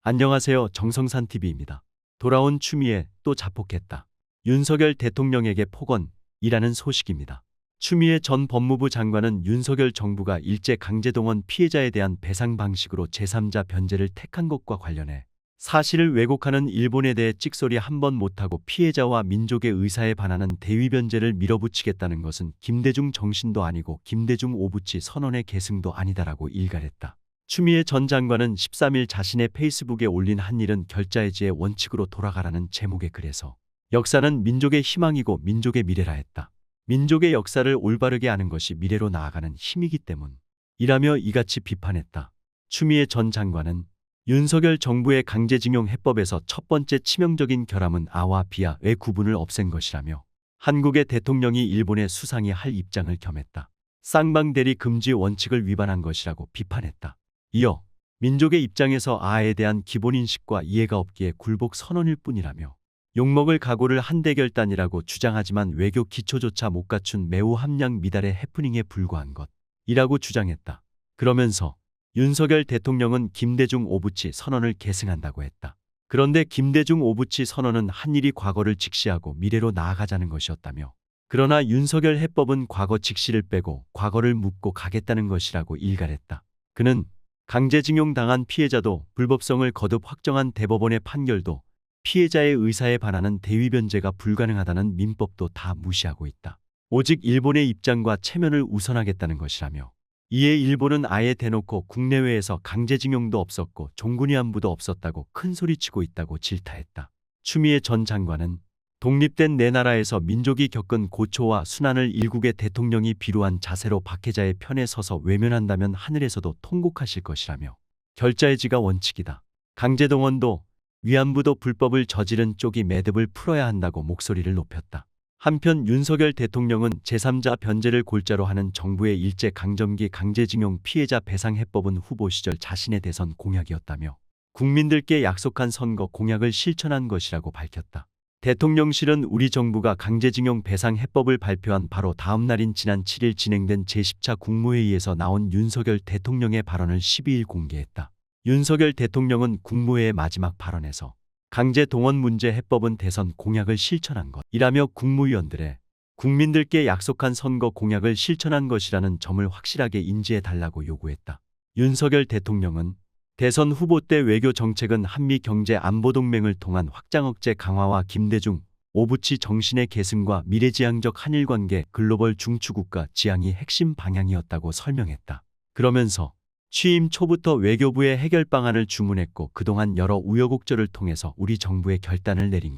안녕하세요. 정성산TV입니다. 돌아온 추미애 또 자폭했다. 윤석열 대통령에게 폭언이라는 소식입니다. 추미애 전 법무부 장관은 윤석열 정부가 일제 강제동원 피해자에 대한 배상 방식으로 제3자 변제를 택한 것과 관련해 사실을 왜곡하는 일본에 대해 찍소리 한 번 못하고 피해자와 민족의 의사에 반하는 대위변제를 밀어붙이겠다는 것은 김대중 정신도 아니고 김대중 오부치 선언의 계승도 아니다라고 일갈했다. 추미애 전 장관은 13일 자신의 페이스북에 올린 한 일은 결자해지의 원칙으로 돌아가라는 제목의 글에서 역사는 민족의 희망이고 민족의 미래라 했다. 민족의 역사를 올바르게 아는 것이 미래로 나아가는 힘이기 때문이라며 이같이 비판했다. 추미애 전 장관은 윤석열 정부의 강제징용 해법에서 첫 번째 치명적인 결함은 아와 비아의 구분을 없앤 것이라며 한국의 대통령이 일본의 수상이 할 입장을 겸했다. 쌍방대리 금지 원칙을 위반한 것이라고 비판했다. 이어 민족의 입장에서 아에 대한 기본인식과 이해가 없기에 굴복 선언일 뿐이라며 욕먹을 각오를 한 대결단이라고 주장하지만 외교 기초조차 못 갖춘 매우 함량 미달의 해프닝에 불과한 것이라고 주장했다. 그러면서 윤석열 대통령은 김대중 오부치 선언을 계승한다고 했다. 그런데 김대중 오부치 선언은 한일이 과거를 직시하고 미래로 나아가자는 것이었다며 그러나 윤석열 해법은 과거 직시를 빼고 과거를 묻고 가겠다는 것이라고 일갈했다. 그는 강제징용 당한 피해자도 불법성을 거듭 확정한 대법원의 판결도 피해자의 의사에 반하는 대위변제가 불가능하다는 민법도 다 무시하고 있다. 오직 일본의 입장과 체면을 우선하겠다는 것이라며 이에 일본은 아예 대놓고 국내외에서 강제징용도 없었고 종군위안부도 없었다고 큰소리치고 있다고 질타했다. 추미애 전 장관은 독립된 내 나라에서 민족이 겪은 고초와 순환을 일국의 대통령이 비루한 자세로 박해자의 편에 서서 외면한다면 하늘에서도 통곡하실 것이라며 결자해지가 원칙이다. 강제동원도 위안부도 불법을 저지른 쪽이 매듭을 풀어야 한다고 목소리를 높였다. 한편 윤석열 대통령은 제3자 변제를 골자로 하는 정부의 일제 강점기 강제징용 피해자 배상 해법은 후보 시절 자신의 대선 공약이었다며 국민들께 약속한 선거 공약을 실천한 것이라고 밝혔다. 대통령실은 우리 정부가 강제징용 배상 해법을 발표한 바로 다음 날인 지난 7일 진행된 제10차 국무회의에서 나온 윤석열 대통령의 발언을 12일 공개했다. 윤석열 대통령은 국무회의 마지막 발언에서 강제동원 문제 해법은 대선 공약을 실천한 것이라며 국무위원들의 국민들께 약속한 선거 공약을 실천한 것이라는 점을 확실하게 인지해달라고 요구했다. 윤석열 대통령은 대선 후보 때 외교 정책은 한미 경제 안보 동맹을 통한 확장 억제 강화와 김대중, 오부치 정신의 계승과 미래지향적 한일관계 글로벌 중추국가 지향이 핵심 방향이었다고 설명했다. 그러면서 취임 초부터 외교부에 해결 방안을 주문했고 그동안 여러 우여곡절을 통해서 우리 정부의 결단을 내린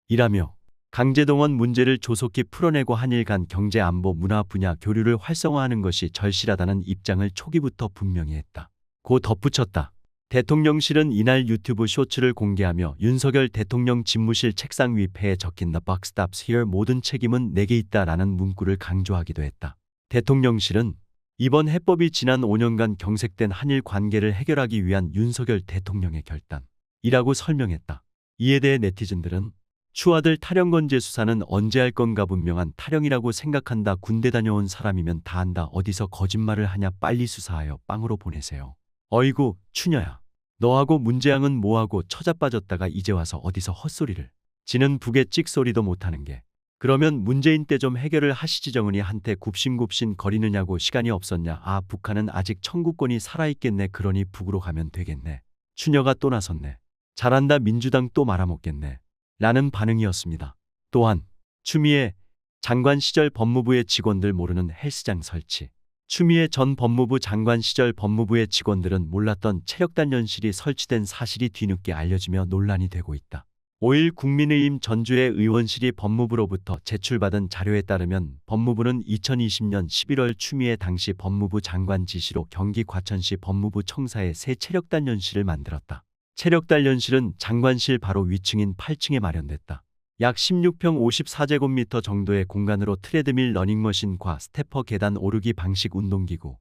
것이라며 강제동원 문제를 조속히 풀어내고 한일 간 경제 안보 문화 분야 교류를 활성화하는 것이 절실하다는 입장을 초기부터 분명히 했다. 고 덧붙였다. 대통령실은 이날 유튜브 쇼츠를 공개하며 윤석열 대통령 집무실 책상 위 폐에 적힌 The buck stops here 모든 책임은 내게 있다라는 문구를 강조하기도 했다. 대통령실은 이번 해법이 지난 5년간 경색된 한일 관계를 해결하기 위한 윤석열 대통령의 결단이라고 설명했다. 이에 대해 네티즌들은 추아들 타령건재 수사는 언제 할 건가 분명한 타령이라고 생각한다. 군대 다녀온 사람이면 다 안다. 어디서 거짓말을 하냐. 빨리 수사하여 빵으로 보내세요. 어이구 추녀야. 너하고 문재양은 뭐하고 처자 빠졌다가 이제 와서 어디서 헛소리를. 지는 북에 찍소리도 못하는 게. 그러면 문재인 때 좀 해결을 하시지. 정은이 한테 굽신굽신 거리느냐고. 시간이 없었냐. 아 북한은 아직 청구권이 살아있겠네. 그러니 북으로 가면 되겠네. 추녀가 또 나섰네. 잘한다. 민주당 또 말아먹겠네. 라는 반응이었습니다. 또한 추미애 장관 시절 법무부의 직원들 모르는 헬스장 설치. 추미애 전 법무부 장관 시절 법무부의 직원들은 몰랐던 체력단련실이 설치된 사실이 뒤늦게 알려지며 논란이 되고 있다. 5일 국민의힘 전주의 의원실이 법무부로부터 제출받은 자료에 따르면 법무부는 2020년 11월 추미애 당시 법무부 장관 지시로 경기 과천시 법무부 청사에 새 체력단련실을 만들었다. 체력단련실은 장관실 바로 위층인 8층에 마련됐다. 약 16평 54제곱미터 정도의 공간으로 트레드밀 러닝머신과 스태퍼 계단 오르기 방식 운동기구,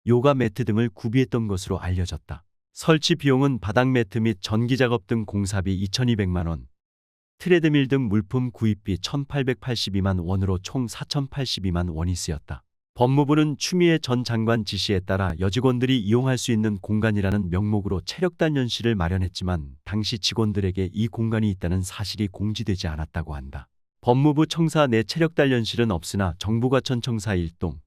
요가 매트 등을 구비했던 것으로 알려졌다. 설치 비용은 바닥 매트 및 전기작업 등 공사비 2,200만 원, 트레드밀 등 물품 구입비 1,882만 원으로 총 4,082만 원이 쓰였다. 법무부는 추미애 전 장관 지시에 따라 여직원들이 이용할 수 있는 공간이라는 명목으로 체력단련실을 마련했지만 당시 직원들에게 이 공간이 있다는 사실이 공지되지 않았다고 한다. 법무부 청사 내 체력단련실은 없으나 정부과천 청사 1동,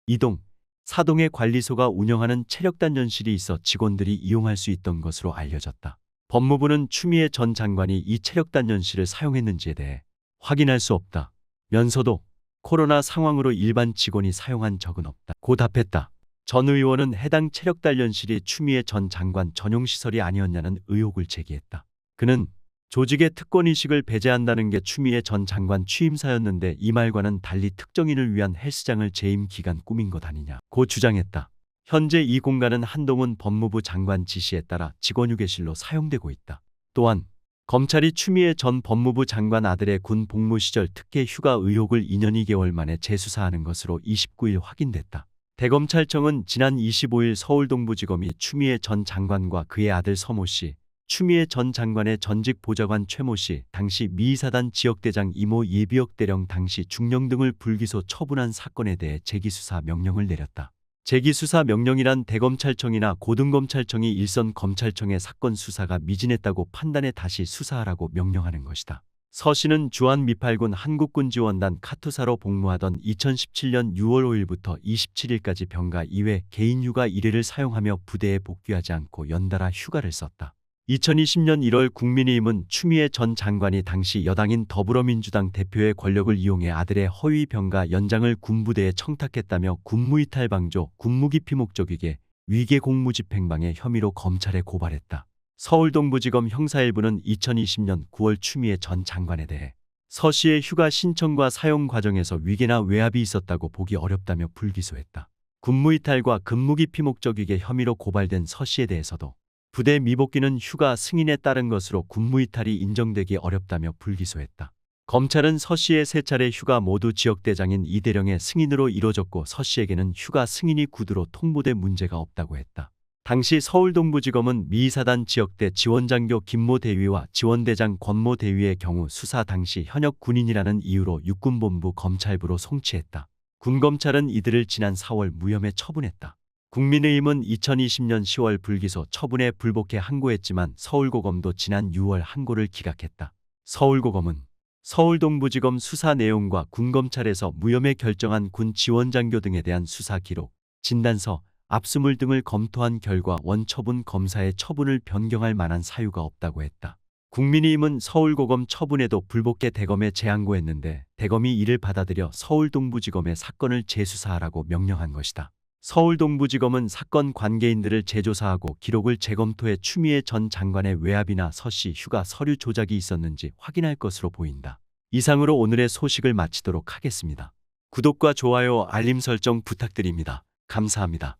2동, 4동의 관리소가 운영하는 체력단련실이 있어 직원들이 이용할 수 있던 것으로 알려졌다. 법무부는 추미애 전 장관이 이 체력단련실을 사용했는지에 대해 확인할 수 없다 면서도 코로나 상황으로 일반 직원이 사용한 적은 없다 고 답했다. 전 의원은 해당 체력단련실이 추미애 전 장관 전용시설이 아니었냐는 의혹을 제기했다. 그는 조직의 특권의식을 배제한다는 게 추미애 전 장관 취임사였는데 이 말과는 달리 특정인을 위한 헬스장을 재임 기간 꾸민 것 아니냐고 주장했다. 현재 이 공간은 한동훈 법무부 장관 지시에 따라 직원휴게실로 사용되고 있다. 또한 검찰이 추미애 전 법무부 장관 아들의 군 복무 시절 특혜 휴가 의혹을 2년 2개월 만에 재수사하는 것으로 29일 확인됐다. 대검찰청은 지난 25일 서울동부지검이 추미애 전 장관과 그의 아들 서모 씨, 추미애 전 장관의 전직 보좌관 최모 씨, 당시 미사단 지역대장 이모 예비역 대령 당시 중령 등을 불기소 처분한 사건에 대해 재기수사 명령을 내렸다. 재기수사 명령이란 대검찰청이나 고등검찰청이 일선 검찰청의 사건 수사가 미진했다고 판단해 다시 수사하라고 명령하는 것이다. 서 씨는 주한 미팔군 한국군지원단 카투사로 복무하던 2017년 6월 5일부터 27일까지 병가 이외 개인 휴가 1일을 사용하며 부대에 복귀하지 않고 연달아 휴가를 썼다. 2020년 1월 국민의힘은 추미애 전 장관이 당시 여당인 더불어민주당 대표의 권력을 이용해 아들의 허위 병가 연장을 군부대에 청탁했다며 군무이탈 방조, 군무기 피목적이게 위계 공무집행방해 혐의로 검찰에 고발했다. 서울동부지검 형사1부는 2020년 9월 추미애 전 장관에 대해 서 씨의 휴가 신청과 사용 과정에서 위계나 외압이 있었다고 보기 어렵다며 불기소했다. 군무이탈과 근무기 피목적이게 혐의로 고발된 서 씨에 대해서도 부대 미복귀는 휴가 승인에 따른 것으로 군무이탈이 인정되기 어렵다며 불기소했다. 검찰은 서 씨의 세 차례 휴가 모두 지역대장인 이대령의 승인으로 이뤄졌고 서 씨에게는 휴가 승인이 구두로 통보돼 문제가 없다고 했다. 당시 서울동부지검은 미사단 지역대 지원장교 김모 대위와 지원대장 권모 대위의 경우 수사 당시 현역 군인이라는 이유로 육군본부 검찰부로 송치했다. 군검찰은 이들을 지난 4월 무혐의 처분했다. 국민의힘은 2020년 10월 불기소 처분에 불복해 항고했지만 서울고검도 지난 6월 항고를 기각했다. 서울고검은 서울동부지검 수사 내용과 군검찰에서 무혐의 결정한 군 지원장교 등에 대한 수사 기록, 진단서, 압수물 등을 검토한 결과 원처분 검사의 처분을 변경할 만한 사유가 없다고 했다. 국민의힘은 서울고검 처분에도 불복해 대검에 재항고했는데 대검이 이를 받아들여 서울동부지검에 사건을 재수사하라고 명령한 것이다. 서울동부지검은 사건 관계인들을 재조사하고 기록을 재검토해 추미애 전 장관의 외압이나 서 씨 휴가 서류 조작이 있었는지 확인할 것으로 보인다. 이상으로 오늘의 소식을 마치도록 하겠습니다. 구독과 좋아요, 알림 설정 부탁드립니다. 감사합니다.